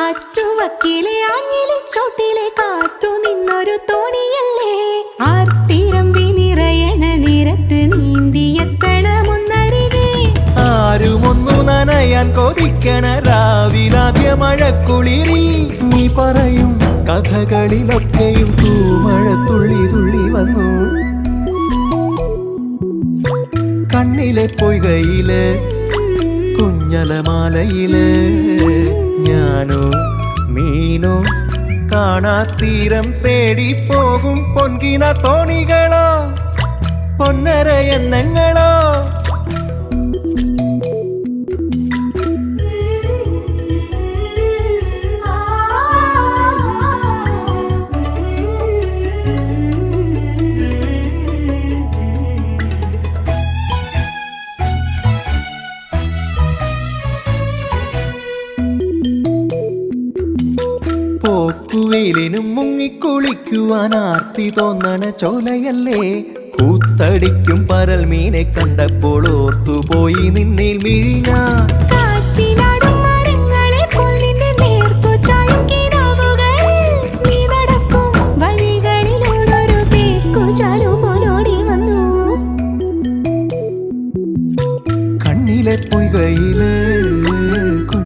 ആറ്റുവക്കിലെ ആഞ്ഞിലി ചോട്ടിലെ കാത്തു നിന്നൊരു തോണിയല്ലേ ആർത്തിരമ്പി നിറയണ നിരത്ത് നീന്തിയെത്തണമെന്നരികെ ആരുമൊന്നു നനയാൻ കൊതിക്കണ രാവിലാദ്യ മഴക്കുളിരിൽ നീ പറയും കഥകളിലൊക്കെയും തൂമഴ തുള്ളി തുള്ളി വന്നു കണ്ണിലെ പൊയ്കയില് കുഞ്ഞലമാലയില് ഞാനോ മീനോ കാണാത്തീരം തേടി പോകും പൊൻകിന തോണികളോ പൊന്നര എന്നെങ്ങളോ പോക്കുവെയിലിനും മുങ്ങിക്കുളിക്കുവാൻ ആർത്തി തോന്നണ ചോലയല്ലേ കൂത്തടിക്കും പരൽ മീനെ കണ്ടപ്പോൾ ഓർത്തുപോയി നിന്നിൽ മിഴിഞ്ഞ കണ്ണിലെ പൊയ്കയിൽ